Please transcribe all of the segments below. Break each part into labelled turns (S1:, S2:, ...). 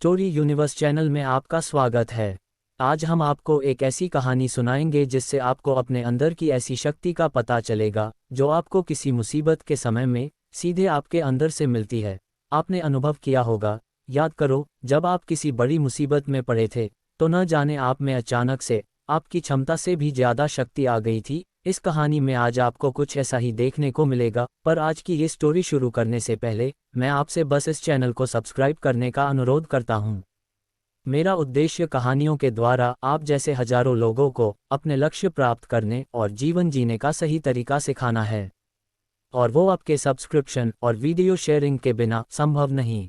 S1: Story universe channel में आपका स्वागत है। आज हम आपको एक ऐसी कहानी सुनाएंगे जिससे आपको अपने अंदर की ऐसी शक्ति का पता चलेगा जो आपको किसी मुसीबत के समय में सीधे आपके अंदर से मिलती है। आपने अनुभव किया होगा, याद करो, जब आप किसी बड़ी मुसीबत में पड़े थे तो न जाने आप में अचानक से आपकी क्षमता से भी ज़्यादा शक्ति आ गई थी। इस कहानी में आज आपको कुछ ऐसा ही देखने को मिलेगा। पर आज की ये स्टोरी शुरू करने से पहले मैं आपसे बस इस चैनल को सब्सक्राइब करने का अनुरोध करता हूँ। मेरा उद्देश्य कहानियों के द्वारा आप जैसे हजारों लोगों को अपने लक्ष्य प्राप्त करने और जीवन जीने का सही तरीका सिखाना है, और वो आपके सब्सक्रिप्शन और वीडियो शेयरिंग के बिना संभव नहीं।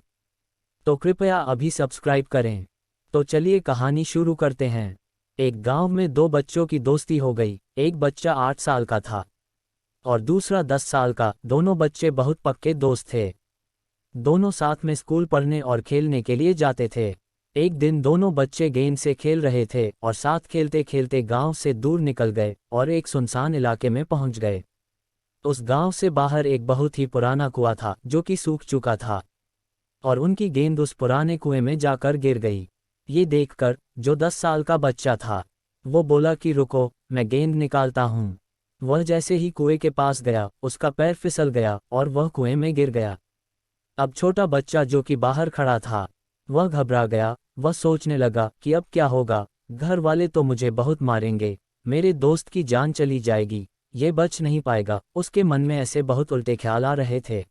S1: तो कृपया अभी सब्सक्राइब करें। तो चलिए कहानी शुरू करते हैं। एक गांव में दो बच्चों की दोस्ती हो गई। एक बच्चा 8 साल का था और दूसरा 10 साल का। दोनों बच्चे बहुत पक्के दोस्त थे। दोनों साथ में स्कूल पढ़ने और खेलने के लिए जाते थे। एक दिन दोनों बच्चे गेंद से खेल रहे थे और साथ खेलते खेलते गांव से दूर निकल गए और एक सुनसान इलाके में पहुंच गए। उस गांव से बाहर एक बहुत ही पुराना कुआं था जो कि सूख चुका था और उनकी गेंद उस पुराने कुएं में जाकर गिर गई। ये देखकर जो 10 साल का बच्चा था वो बोला कि रुको, मैं गेंद निकालता हूँ। वह जैसे ही कुएं के पास गया उसका पैर फिसल गया और वह कुएं में गिर गया। अब छोटा बच्चा जो कि बाहर खड़ा था वह घबरा गया। वह सोचने लगा कि अब क्या होगा, घर वाले तो मुझे बहुत मारेंगे, मेरे दोस्त की जान चली जाएगी, ये बच नहीं पाएगा। उसके मन में ऐसे बहुत उल्टे ख्याल आ रहे थे।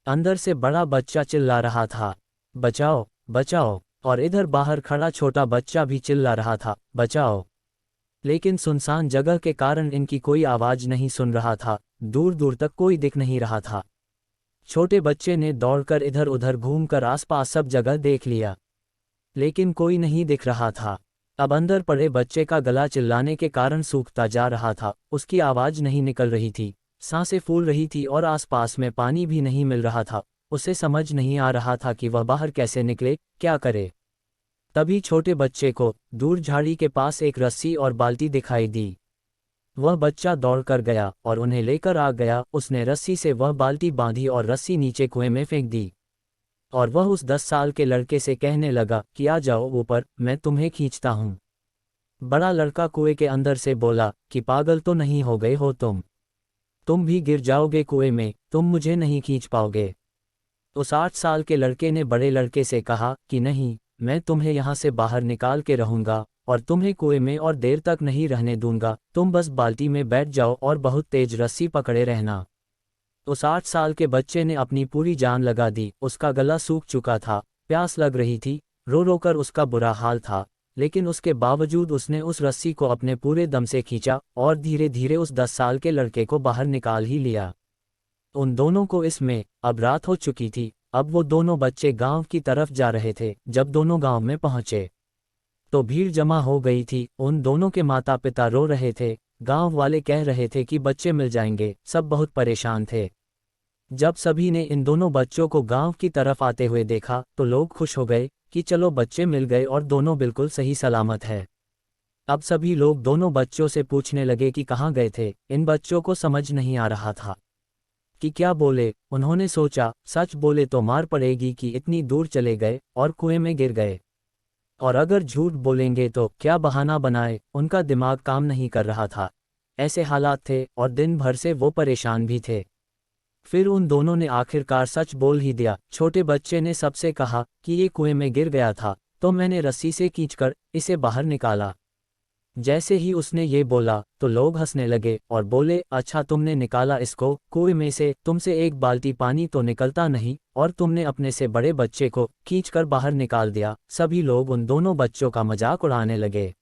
S1: अंदर से बड़ा बच्चा चिल्ला रहा था, बचाओ बचाओ, और इधर बाहर खड़ा छोटा बच्चा भी चिल्ला रहा था, बचाओ। लेकिन सुनसान जगह के कारण इनकी कोई आवाज नहीं सुन रहा था। दूर दूर तक कोई दिख नहीं रहा था। छोटे बच्चे ने दौड़कर इधर उधर घूमकर आसपास सब जगह देख लिया, लेकिन कोई नहीं दिख रहा था। अब अंदर पड़े बच्चे का गला चिल्लाने के कारण सूखता जा रहा था। उसकी आवाज नहीं निकल रही थी, सांसें फूल रही थी और आसपास में पानी भी नहीं मिल रहा था। उसे समझ नहीं आ रहा था कि वह बाहर कैसे निकले, क्या करे। तभी छोटे बच्चे को दूर झाड़ी के पास एक रस्सी और बाल्टी दिखाई दी। वह बच्चा दौड़कर गया और उन्हें लेकर आ गया। उसने रस्सी से वह बाल्टी बांधी और रस्सी नीचे कुएं में फेंक दी और वह उस 10 साल के लड़के से कहने लगा कि आ जाओ ऊपर, मैं तुम्हें खींचता हूँ। बड़ा लड़का कुएं के अंदर से बोला कि पागल तो नहीं हो गए हो तुम भी गिर जाओगे कुएं में, तुम मुझे नहीं खींच पाओगे। उस 8 साल के लड़के ने बड़े लड़के से कहा कि नहीं, मैं तुम्हें यहाँ से बाहर निकाल के रहूंगा और तुम्हें कुएं में और देर तक नहीं रहने दूंगा। तुम बस बाल्टी में बैठ जाओ और बहुत तेज रस्सी पकड़े रहना। उस 8 साल के बच्चे ने अपनी पूरी जान लगा दी। उसका गला सूख चुका था, प्यास लग रही थी, रो रो कर उसका बुरा हाल था, लेकिन उसके बावजूद उसने उस रस्सी को अपने पूरे दम से खींचा और धीरे धीरे उस 10 साल के लड़के को बाहर निकाल ही लिया। उन दोनों को इसमें अब रात हो चुकी थी। अब वो दोनों बच्चे गांव की तरफ जा रहे थे। जब दोनों गांव में पहुंचे तो भीड़ जमा हो गई थी। उन दोनों के माता पिता रो रहे थे। गांव वाले कह रहे थे कि बच्चे मिल जाएंगे। सब बहुत परेशान थे। जब सभी ने इन दोनों बच्चों को गांव की तरफ आते हुए देखा तो लोग खुश हो गए कि चलो बच्चे मिल गए और दोनों बिल्कुल सही सलामत है। अब सभी लोग दोनों बच्चों से पूछने लगे कि कहाँ गए थे। इन बच्चों को समझ नहीं आ रहा था कि क्या बोले। उन्होंने सोचा, सच बोले तो मार पड़ेगी कि इतनी दूर चले गए और कुएं में गिर गए, और अगर झूठ बोलेंगे तो क्या बहाना बनाए। उनका दिमाग काम नहीं कर रहा था। ऐसे हालात थे और दिन भर से वो परेशान भी थे। फिर उन दोनों ने आखिरकार सच बोल ही दिया। छोटे बच्चे ने सबसे कहा कि ये कुएं में गिर गया था तो मैंने रस्सी से खींचकर इसे बाहर निकाला। जैसे ही उसने ये बोला तो लोग हंसने लगे और बोले, अच्छा तुमने निकाला इसको कुएं में से, तुमसे एक बाल्टी पानी तो निकलता नहीं और तुमने अपने से बड़े बच्चे को खींचकर बाहर निकाल दिया। सभी लोग उन दोनों बच्चों का मजाक उड़ाने लगे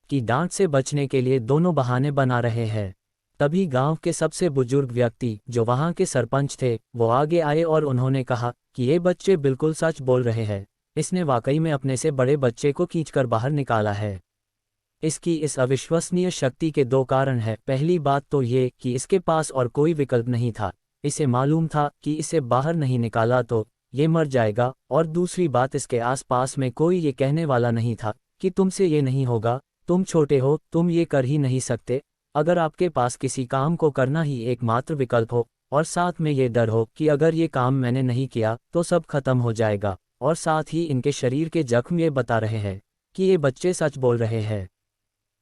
S1: कि डांट से बचने के लिए दोनों बहाने बना रहे हैं। तभी गांव के सबसे बुजुर्ग व्यक्ति जो वहां के सरपंच थे वो आगे आए और उन्होंने कहा कि ये बच्चे बिल्कुल सच बोल रहे हैं, इसने वाकई में अपने से बड़े बच्चे को खींचकर बाहर निकाला है। इसकी इस अविश्वसनीय शक्ति के 2 कारण हैं। पहली बात तो ये कि इसके पास और कोई विकल्प नहीं था। इसे मालूम था कि इसे बाहर नहीं निकाला तो ये मर जाएगा, और दूसरी बात, इसके आसपास में कोई ये कहने वाला नहीं था कि तुमसे ये नहीं होगा, तुम छोटे हो, तुम ये कर ही नहीं सकते। अगर आपके पास किसी काम को करना ही एकमात्र विकल्प हो और साथ में ये डर हो कि अगर ये काम मैंने नहीं किया तो सब खत्म हो जाएगा, और साथ ही इनके शरीर के जख्म ये बता रहे हैं कि ये बच्चे सच बोल रहे हैं।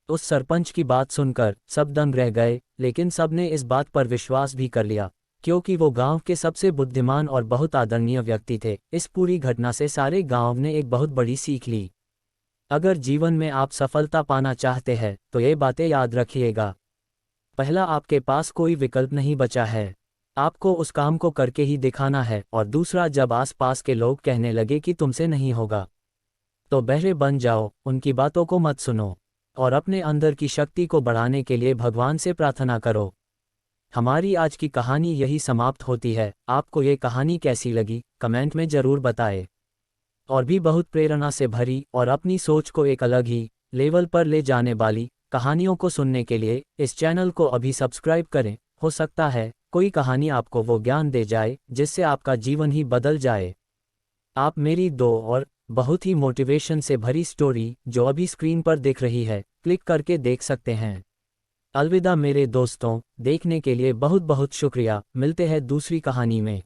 S1: उस सरपंच की बात सुनकर सब दंग रह गए, लेकिन सब ने इस बात पर विश्वास भी कर लिया, क्योंकि वो गांव के सबसे बुद्धिमान और बहुत आदरणीय व्यक्ति थे। इस पूरी घटना से सारे गांव ने एक बहुत बड़ी सीख ली। अगर जीवन में आप सफलता पाना चाहते हैं तो ये बातें याद रखिएगा। पहला, आपके पास कोई विकल्प नहीं बचा है, आपको उस काम को करके ही दिखाना है। और दूसरा, जब आसपास के लोग कहने लगे कि तुमसे नहीं होगा, तो बहरे बन जाओ, उनकी बातों को मत सुनो और अपने अंदर की शक्ति को बढ़ाने के लिए भगवान से प्रार्थना करो। हमारी आज की कहानी यही समाप्त होती है। आपको ये कहानी कैसी लगी कमेंट में ज़रूर बताएं। और भी बहुत प्रेरणा से भरी और अपनी सोच को एक अलग ही लेवल पर ले जाने वाली कहानियों को सुनने के लिए इस चैनल को अभी सब्सक्राइब करें। हो सकता है कोई कहानी आपको वो ज्ञान दे जाए जिससे आपका जीवन ही बदल जाए। आप मेरी दो और बहुत ही मोटिवेशन से भरी स्टोरी जो अभी स्क्रीन पर दिख रही है क्लिक करके देख सकते हैं। अलविदा मेरे दोस्तों, देखने के लिए बहुत बहुत शुक्रिया। मिलते हैं दूसरी कहानी में।